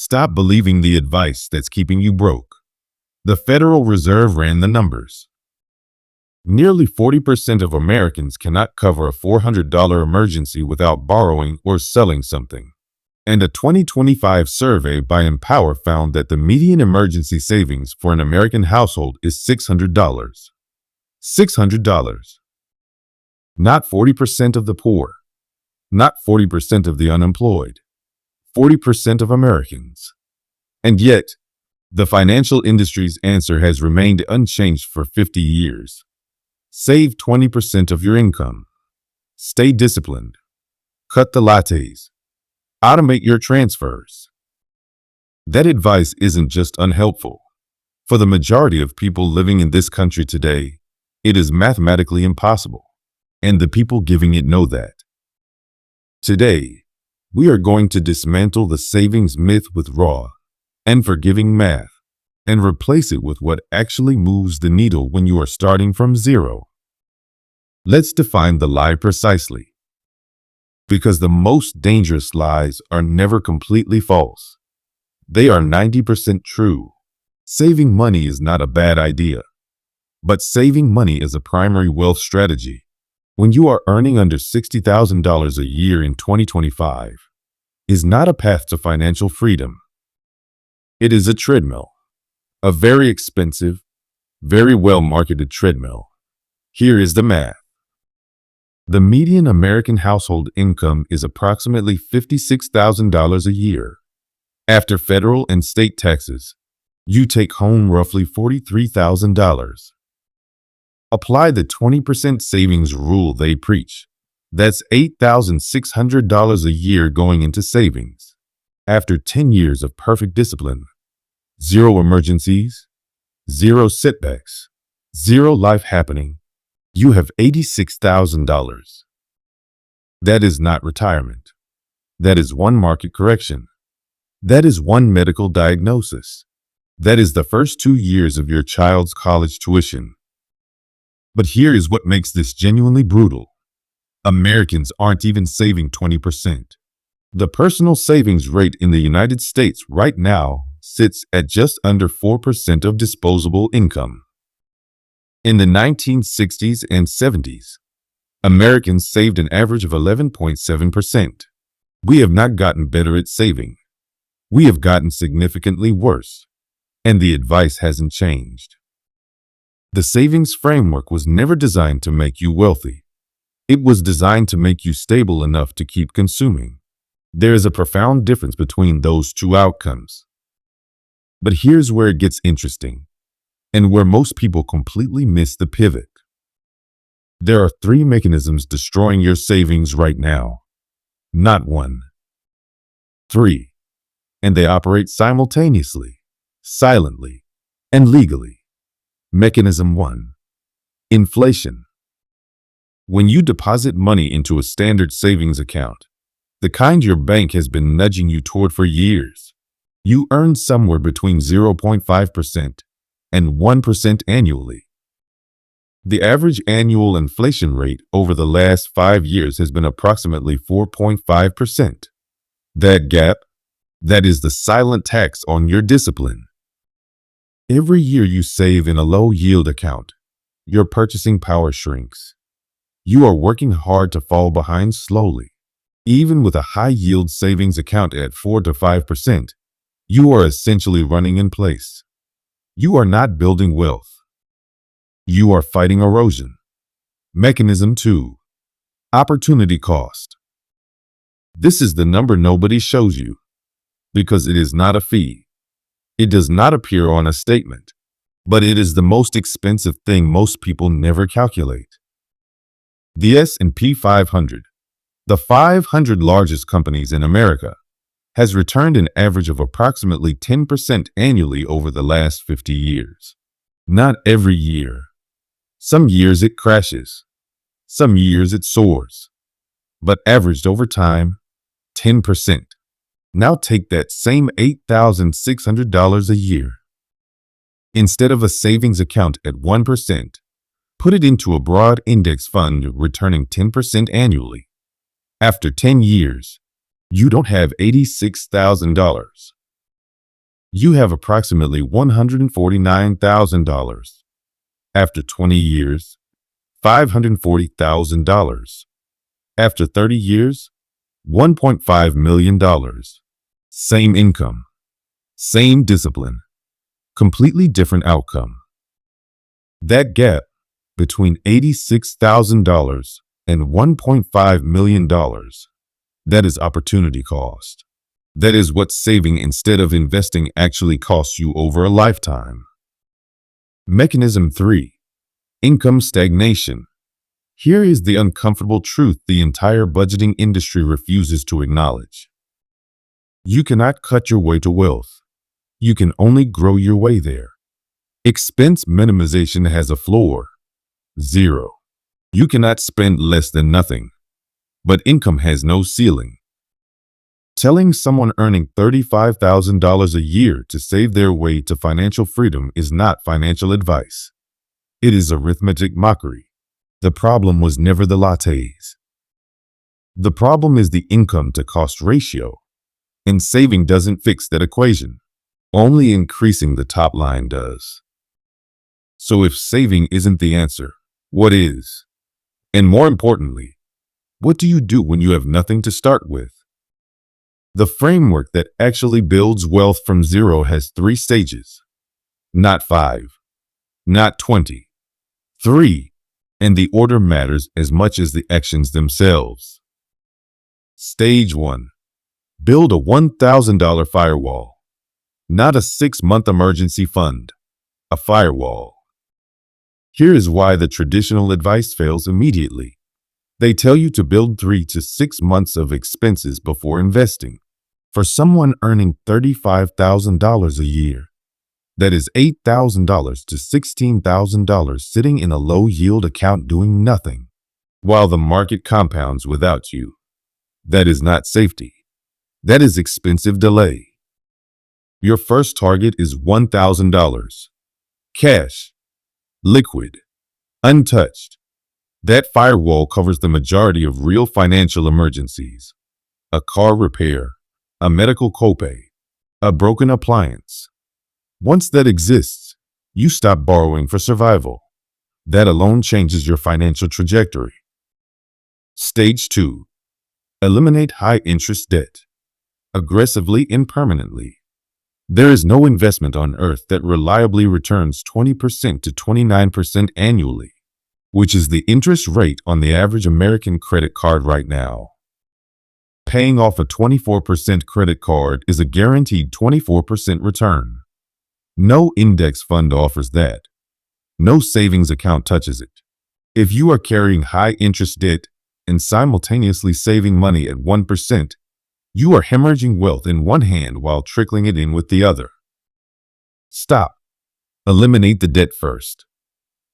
Stop believing the advice that's keeping you broke. The Federal Reserve ran the numbers. Nearly 40% of Americans cannot cover a $400 emergency without borrowing or selling something. And a 2025 survey by Empower found that the median emergency savings for an American household is $600. $600. Not 40% of the poor. Not 40% of the unemployed. 40% of Americans. And yet, the financial industry's answer has remained unchanged for 50 years. Save 20% of your income. Stay disciplined. Cut the lattes. Automate your transfers. That advice isn't just unhelpful. For the majority of people living in this country today, it is mathematically impossible. And the people giving it know that. Today, we are going to dismantle the savings myth with raw and forgiving math and replace it with what actually moves the needle when you are starting from zero. Let's define the lie precisely. Because the most dangerous lies are never completely false. They are 90% true. Saving money is not a bad idea. But saving money is a primary wealth strategy. When you are earning under $60,000 a year in 2025, is not a path to financial freedom. It is a treadmill. A very expensive, very well-marketed treadmill. Here is the math. The median American household income is approximately $56,000 a year. After federal and state taxes, you take home roughly $43,000. Apply the 20% savings rule they preach. That's $8,600 a year going into savings. After 10 years of perfect discipline, zero emergencies, zero setbacks, zero life happening, you have $86,000. That is not retirement. That is one market correction. That is one medical diagnosis. That is the first 2 years of your child's college tuition. But here is what makes this genuinely brutal. Americans aren't even saving 20%. The personal savings rate in the United States right now sits at just under 4% of disposable income. In the 1960s and 70s, Americans saved an average of 11.7%. We have not gotten better at saving. We have gotten significantly worse, and the advice hasn't changed. The savings framework was never designed to make you wealthy. It was designed to make you stable enough to keep consuming. There is a profound difference between those two outcomes. But here's where it gets interesting, and where most people completely miss the pivot. There are 3 mechanisms destroying your savings right now. Not 1. 3. And they operate simultaneously, silently, and legally. Mechanism 1. Inflation. When you deposit money into a standard savings account, the kind your bank has been nudging you toward for years, you earn somewhere between 0.5% and 1% annually. The average annual inflation rate over the last 5 years has been approximately 4.5%. That gap, that is the silent tax on your discipline. Every year you save in a low-yield account, your purchasing power shrinks. You are working hard to fall behind slowly. Even with a high-yield savings account at 4 to 5%, you are essentially running in place. You are not building wealth. You are fighting erosion. Mechanism 2. Opportunity cost. This is the number nobody shows you, because it is not a fee. It does not appear on a statement, but it is the most expensive thing most people never calculate. The S&P 500, the 500 largest companies in America, has returned an average of approximately 10% annually over the last 50 years. Not every year. Some years it crashes. Some years it soars. But averaged over time, 10%. Now take that same $8,600 a year. Instead of a savings account at 1%, put it into a broad index fund returning 10% annually. After 10 years, you don't have $86,000. You have approximately $149,000. After 20 years, $540,000. After 30 years, $1.5 million. Same income, same discipline, completely different outcome. That gap between $86,000 and $1.5 million, that is opportunity cost. That is what saving instead of investing actually costs you over a lifetime. Mechanism 3. Income stagnation. Here is the uncomfortable truth the entire budgeting industry refuses to acknowledge. You cannot cut your way to wealth. You can only grow your way there. Expense minimization has a floor, 0. You cannot spend less than nothing, but income has no ceiling. Telling someone earning $35,000 a year to save their way to financial freedom is not financial advice. It is arithmetic mockery. The problem was never the lattes. The problem is the income to cost ratio, and saving doesn't fix that equation. Only increasing the top line does. So if saving isn't the answer, what is? And more importantly, what do you do when you have nothing to start with? The framework that actually builds wealth from zero has 3 stages. Not 5, not 20, 3, and the order matters as much as the actions themselves. Stage 1. Build a $1,000 firewall. Not a 6-month emergency fund, a firewall. Here is why the traditional advice fails immediately. They tell you to build 3 to 6 months of expenses before investing. For someone earning $35,000 a year, that is $8,000 to $16,000 sitting in a low-yield account doing nothing, while the market compounds without you. That is not safety. That is expensive delay. Your first target is $1,000. Cash. Liquid. Untouched. That firewall covers the majority of real financial emergencies. A car repair, a medical copay, a broken appliance. Once that exists, you stop borrowing for survival. That alone changes your financial trajectory. Stage 2. Eliminate high-interest debt. Aggressively and permanently. There is no investment on earth that reliably returns 20% to 29% annually, which is the interest rate on the average American credit card right now. Paying off a 24% credit card is a guaranteed 24% return. No index fund offers that. No savings account touches it. If you are carrying high interest debt and simultaneously saving money at 1%, you are hemorrhaging wealth in one hand while trickling it in with the other. Stop. Eliminate the debt first.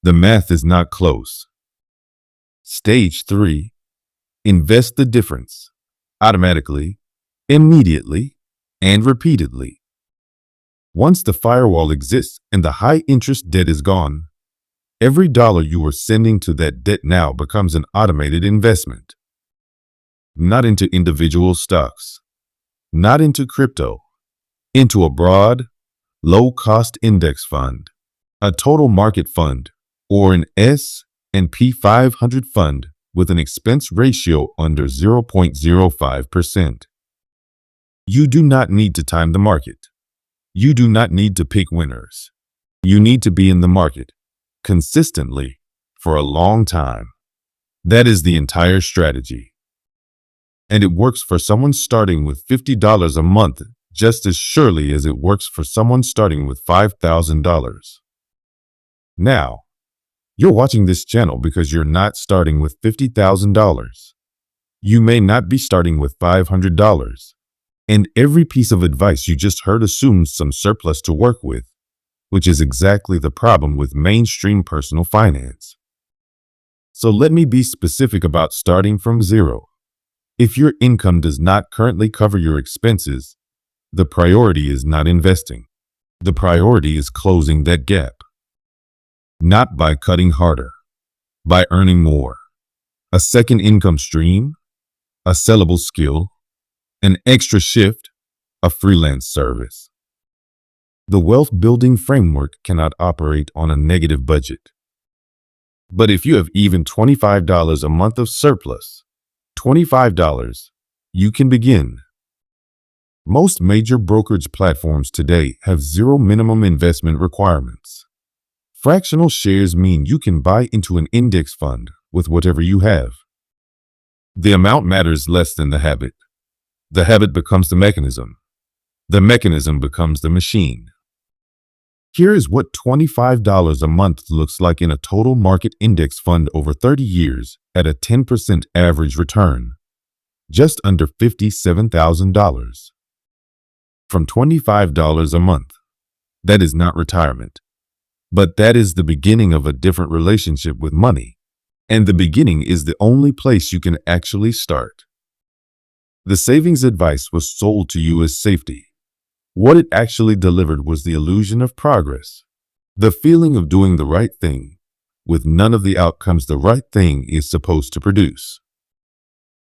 The math is not close. Stage 3. Invest the difference. Automatically, immediately, and repeatedly. Once the firewall exists and the high-interest debt is gone, every dollar you are sending to that debt now becomes an automated investment. Not into individual stocks, not into crypto, into a broad, low-cost index fund, a total market fund, or an S&P 500 fund with an expense ratio under 0.05%. You do not need to time the market. You do not need to pick winners. You need to be in the market consistently for a long time. That is the entire strategy. And it works for someone starting with $50 a month just as surely as it works for someone starting with $5,000. Now, you're watching this channel because you're not starting with $50,000. You may not be starting with $500. And every piece of advice you just heard assumes some surplus to work with, which is exactly the problem with mainstream personal finance. So let me be specific about starting from zero. If your income does not currently cover your expenses, the priority is not investing. The priority is closing that gap. Not by cutting harder, by earning more. A second income stream, a sellable skill, an extra shift, a freelance service. The wealth building framework cannot operate on a negative budget. But if you have even $25 a month of surplus, $25, you can begin. Most major brokerage platforms today have zero minimum investment requirements. Fractional shares mean you can buy into an index fund with whatever you have. The amount matters less than the habit. The habit becomes the mechanism. The mechanism becomes the machine. Here is what $25 a month looks like in a total market index fund over 30 years at a 10% average return, just under $57,000. From $25 a month. That is not retirement, but that is the beginning of a different relationship with money, and the beginning is the only place you can actually start. The savings advice was sold to you as safety. What it actually delivered was the illusion of progress, the feeling of doing the right thing, with none of the outcomes the right thing is supposed to produce.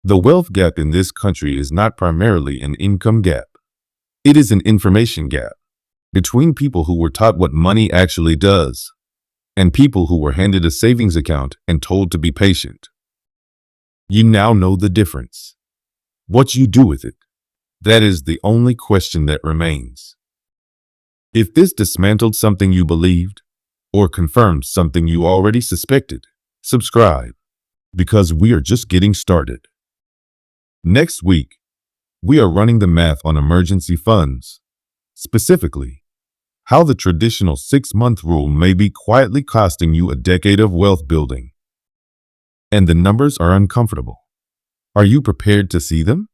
The wealth gap in this country is not primarily an income gap. It is an information gap between people who were taught what money actually does and people who were handed a savings account and told to be patient. You now know the difference. What you do with it. That is the only question that remains. If this dismantled something you believed or confirmed something you already suspected, subscribe, because we are just getting started. Next week, we are running the math on emergency funds, specifically, how the traditional 6-month rule may be quietly costing you a decade of wealth building. And the numbers are uncomfortable. Are you prepared to see them?